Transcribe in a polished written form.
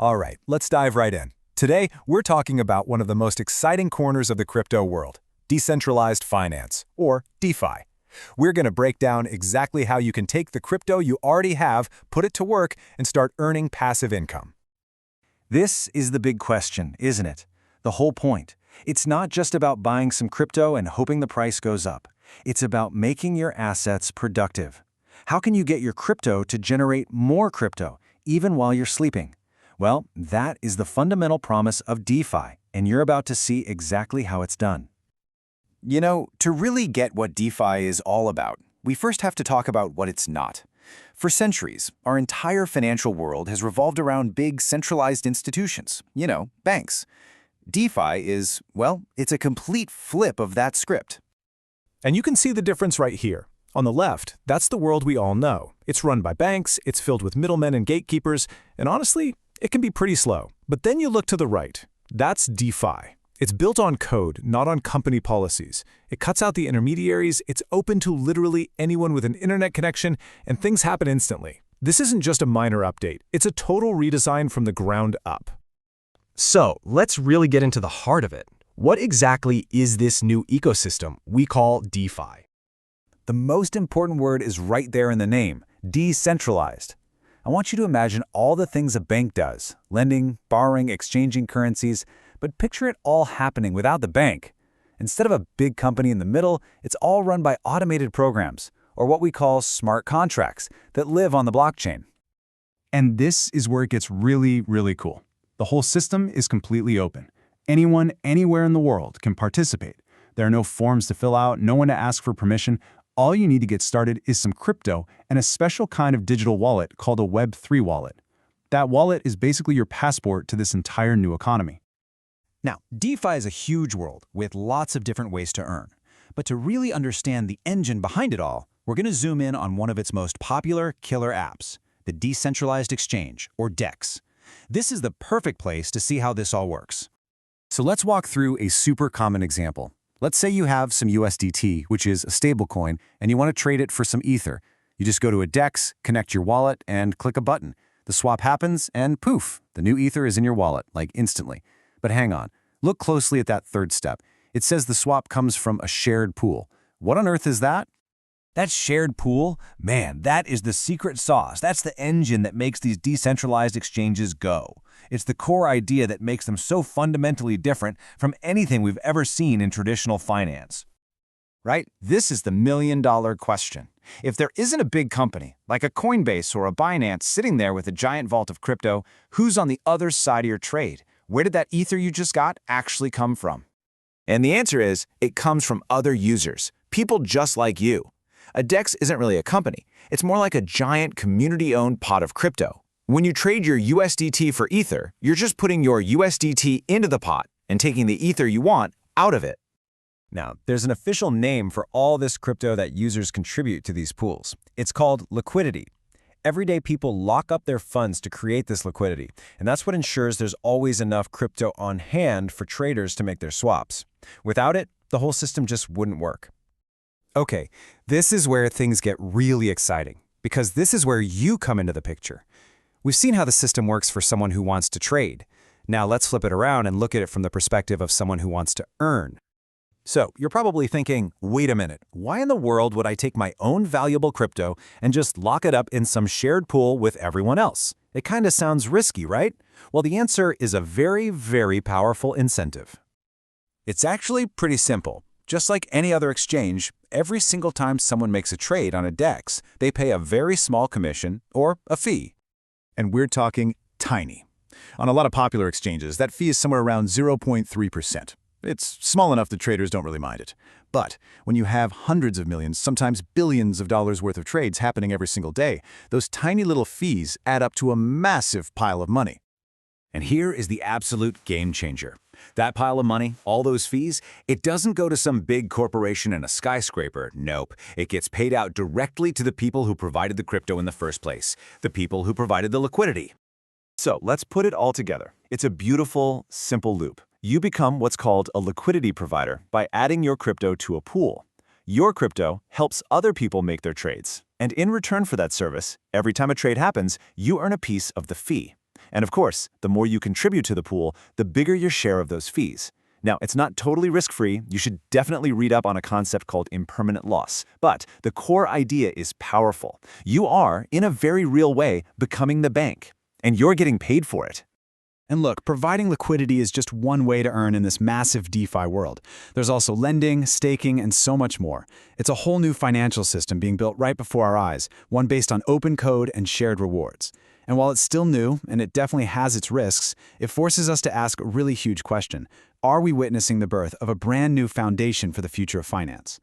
All right, let's dive right in. Today, we're talking about one of the most exciting corners of the crypto world, decentralized finance, or DeFi. We're going to break down exactly how you can take the crypto you already have, put it to work, and start earning passive income. This is the big question, isn't it? The whole point. It's not just about buying some crypto and hoping the price goes up. It's about making your assets productive. How can you get your crypto to generate more crypto, even while you're sleeping? Well, that is the fundamental promise of DeFi, and you're about to see exactly how it's done. You know, to really get what DeFi is all about, we first have to talk about what it's not. For centuries, our entire financial world has revolved around big centralized institutions, banks. DeFi is, well, it's a complete flip of that script. And you can see the difference right here. On the left, that's the world we all know. It's run by banks, it's filled with middlemen and gatekeepers, and honestly, it can be pretty slow. But then you look to the right. That's DeFi. It's built on code, not on company policies. It cuts out the intermediaries, it's open to literally anyone with an internet connection, and things happen instantly. This isn't just a minor update, it's a total redesign from the ground up. So, let's really get into the heart of it. What exactly is this new ecosystem we call DeFi? The most important word is right there in the name, decentralized. I want you to imagine all the things a bank does, lending, borrowing, exchanging currencies, but picture it all happening without the bank. Instead of a big company in the middle, it's all run by automated programs, or what we call smart contracts, that live on the blockchain. And this is where it gets really, really cool. The whole system is completely open. Anyone, anywhere in the world can participate. There are no forms to fill out, no one to ask for permission. All you need to get started is some crypto and a special kind of digital wallet called a Web3 wallet. That wallet is basically your passport to this entire new economy. Now, DeFi is a huge world with lots of different ways to earn. But to really understand the engine behind it all, we're going to zoom in on one of its most popular killer apps, the Decentralized Exchange, or DEX. This is the perfect place to see how this all works. So let's walk through a super common example. Let's say you have some USDT, which is a stablecoin, and you want to trade it for some Ether. You just go to a DEX, connect your wallet, and click a button. The swap happens, and poof, the new Ether is in your wallet, like instantly. But hang on, look closely at that third step. It says the swap comes from a shared pool. What on earth is that? That shared pool, man, that is the secret sauce. That's the engine that makes these decentralized exchanges go. It's the core idea that makes them so fundamentally different from anything we've ever seen in traditional finance. Right? This is the million-dollar question. If there isn't a big company, like a Coinbase or a Binance sitting there with a giant vault of crypto, who's on the other side of your trade? Where did that Ether you just got actually come from? And the answer is, it comes from other users, people just like you. A DEX isn't really a company. It's more like a giant community-owned pot of crypto. When you trade your USDT for Ether, you're just putting your USDT into the pot and taking the Ether you want out of it. Now, there's an official name for all this crypto that users contribute to these pools. It's called liquidity. Everyday people lock up their funds to create this liquidity, and that's what ensures there's always enough crypto on hand for traders to make their swaps. Without it, the whole system just wouldn't work. Okay, this is where things get really exciting, because this is where you come into the picture. We've seen how the system works for someone who wants to trade. Now let's flip it around and look at it from the perspective of someone who wants to earn. So you're probably thinking, wait a minute, why in the world would I take my own valuable crypto and just lock it up in some shared pool with everyone else? It kind of sounds risky, right? Well, the answer is a very, very powerful incentive. It's actually pretty simple. Just like any other exchange, every single time someone makes a trade on a DEX, they pay a very small commission or a fee. And we're talking tiny. On a lot of popular exchanges, that fee is somewhere around 0.3%. It's small enough that traders don't really mind it. But when you have hundreds of millions, sometimes billions of dollars worth of trades happening every single day, those tiny little fees add up to a massive pile of money. And here is the absolute game changer. That pile of money, all those fees, it doesn't go to some big corporation in a skyscraper. Nope. It gets paid out directly to the people who provided the crypto in the first place, the people who provided the liquidity. So let's put it all together. It's a beautiful, simple loop. You become what's called a liquidity provider by adding your crypto to a pool. Your crypto helps other people make their trades. And in return for that service, every time a trade happens, you earn a piece of the fee. And of course, the more you contribute to the pool, the bigger your share of those fees. Now, it's not totally risk-free. You should definitely read up on a concept called impermanent loss. But the core idea is powerful. You are, in a very real way, becoming the bank. And you're getting paid for it. And look, providing liquidity is just one way to earn in this massive DeFi world. There's also lending, staking, and so much more. It's a whole new financial system being built right before our eyes, one based on open code and shared rewards. And while it's still new, and it definitely has its risks, it forces us to ask a really huge question. Are we witnessing the birth of a brand new foundation for the future of finance?